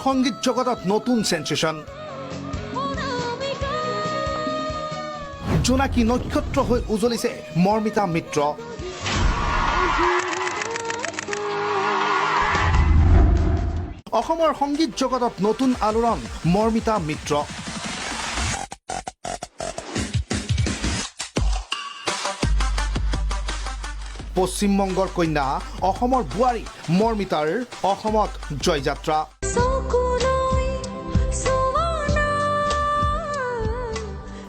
সংগীত জগতত নতুন সেন্সেশন জোনাকী নক্ষত্ৰ হৈ উজলিছে মৰ্মিতা মিত্ৰ অসমৰ সংগীত জগতত নতুন আলোড়ন মৰ্মিতা মিত্ৰ পশ্চিমবংগৰ কন্যা অসমৰ বুৱাৰী মৰ্মিতাৰ অসমত জয়যাত্ৰা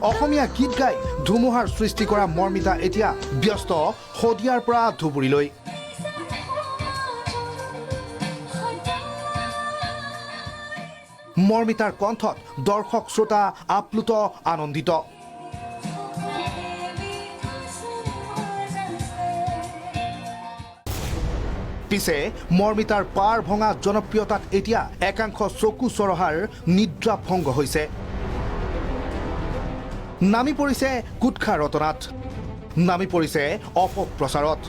অসমীয়া গীত গাই ধুমুহাৰ সৃষ্টি কৰা মৰ্মিতা এতিয়া ব্যস্ত শদিয়াৰ পৰা ধুবুৰীলৈ মৰ্মিতাৰ কণ্ঠত দৰ্শক শ্ৰোতা আপ্লুত আনন্দিত পিছে মৰ্মিতাৰ পাৰ ভঙা জনপ্ৰিয়তাত এতিয়া একাংশ চকু চৰহাৰ নিদ্ৰা ভংগ হৈছে নামি পৰিছে কুৎখা ৰতনাত নামি পৰিছে অপপ্ৰচাৰত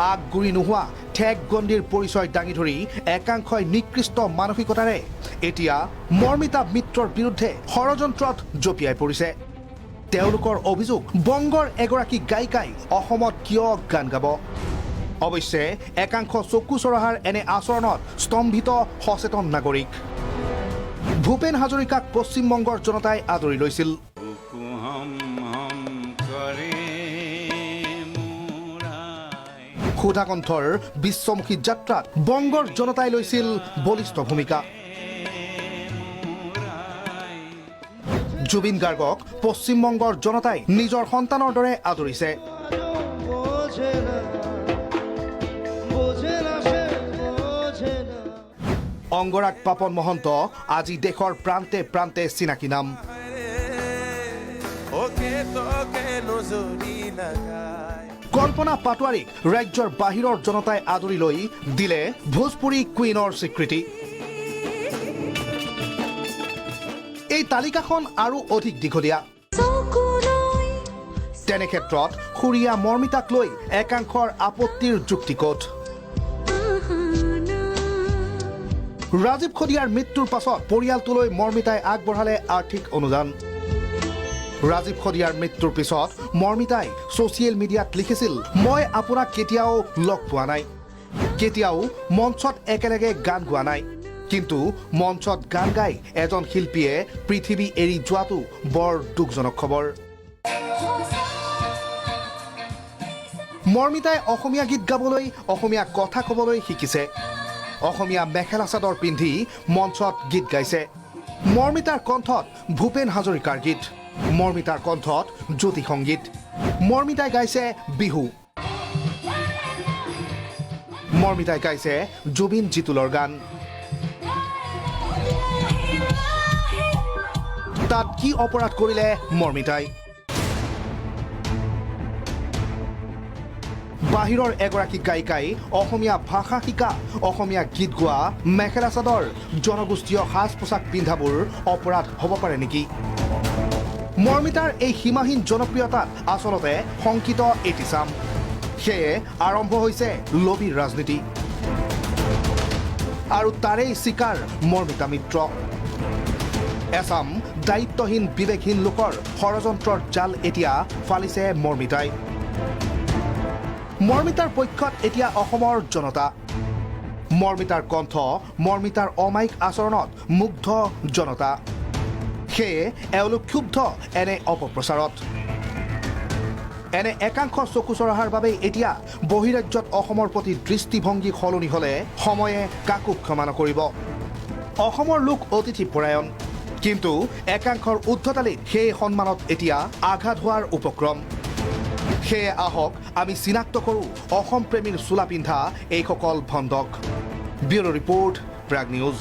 আগগুৰি নোহোৱা ঠেক গণ্ডিৰ পৰিচয় দাঙি ধৰি একাংশই নিকৃষ্ট মানসিকতাৰে এতিয়া মৰ্মিতা মিত্ৰৰ বিৰুদ্ধে ষড়যন্ত্ৰত জঁপিয়াই পৰিছে তেওঁলোকৰ অভিযোগ বংগৰ এগৰাকী গায়িকাই অসমত কিয় গান গাব অৱশ্যে একাংশ চকু চৰহাৰ এনে আচৰণত স্তম্ভিত সচেতন নাগৰিক ভূপেন হাজৰিকাক পশ্চিমবংগৰ জনতাই আদৰি লৈছিল সুধাকণ্ঠৰ বিশ্বমুখী যাত্ৰাত বংগৰ জনতাই লৈছিল বলিষ্ঠ ভূমিকা জুবিন গাৰ্গক পশ্চিমবংগৰ জনতাই নিজৰ সন্তানৰ দৰে আদৰিছে অংগৰাগ পাপন মহন্ত আজি দেশৰ প্ৰান্তে প্ৰান্তে চিনাকি নাম কল্পনা পাটোৱাৰীক ৰাজ্যৰ বাহিৰৰ জনতাই আদৰি লৈ দিলে ভোজপুৰী কুইনৰ স্বীকৃতি এই তালিকাখন আৰু অধিক দীঘলীয়া তেনে ক্ষেত্ৰত খুৰীয়া মৰ্মিতাক লৈ একাংশৰ আপত্তিৰ যুক্তিকোট ৰাজীৱ খদিয়াৰ মৃত্যুৰ পাছত পৰিয়ালটোলৈ মৰ্মিতাই আগবঢ়ালে আৰ্থিক অনুদান ৰাজীৱ খদিয়াৰ মৃত্যুৰ পিছত মৰ্মিতাই ছ'চিয়েল মিডিয়াত লিখিছিল মই আপোনাক কেতিয়াও লগ পোৱা নাই কেতিয়াও মঞ্চত একেলগে গান গোৱা নাই কিন্তু মঞ্চত গান গাই এজন শিল্পীয়ে পৃথিৱী এৰি যোৱাটো বৰ দুখজনক খবৰ মৰ্মিতাই অসমীয়া গীত গাবলৈ অসমীয়া কথা ক'বলৈ শিকিছে অসমীয়া মেখেলা চাদৰ পিন্ধি মঞ্চত গীত গাইছে মৰ্মিতাৰ কণ্ঠত ভূপেন হাজৰিকাৰ গীত মৰ্মিতাৰ কণ্ঠত জ্যোতি সংগীত মৰ্মিতাই গাইছে বিহু মৰ্মিতাই গাইছে জুবিন জিতুলৰ গান তাত কি অপৰাধ কৰিলে মৰ্মিতাই বাহিৰৰ এগৰাকী গায়িকাই অসমীয়া ভাষা শিকা অসমীয়া গীত গোৱা মেখেলা চাদৰ জনগোষ্ঠীয় সাজ পোছাক পিন্ধাবোৰ অপৰাধ হ'ব পাৰে নেকি মৰ্মিতাৰ এই সীমাহীন জনপ্ৰিয়তাত আচলতে শংকিত এটি চাম সেয়ে আৰম্ভ হৈছে লবিৰ ৰাজনীতি আৰু তাৰেই চিকাৰ মৰ্মিতা মিত্ৰ এছাম দায়িত্বহীন বিবেকহীন লোকৰ ষড়যন্ত্ৰৰ জাল এতিয়া ফালিছে মৰ্মিতাই মৰ্মিতাৰ পক্ষত এতিয়া অসমৰ জনতা মৰ্মিতাৰ কণ্ঠ মৰ্মিতাৰ অমায়িক আচৰণত মুগ্ধ জনতা সেয়ে এওঁলোক ক্ষুব্ধ এনে অপপ্ৰচাৰত এনে একাংশ চকু চৰহাৰ বাবে এতিয়া বহিৰাজ্যত অসমৰ প্ৰতি দৃষ্টিভংগী সলনি হ'লে সময়ে কাকো ক্ষমা নকৰিব অসমৰ লোক অতিথিপৰায়ণ কিন্তু একাংশৰ ঊৰ্ধ্বতালিত সেই সন্মানত এতিয়া আঘাত হোৱাৰ উপক্ৰম সেয়ে আহক আমি চিনাক্ত কৰোঁ অসম প্ৰেমীৰ চোলা পিন্ধা এইসকল ভণ্ডক ব্যুৰ' ৰিপৰ্ট প্ৰাগ নিউজ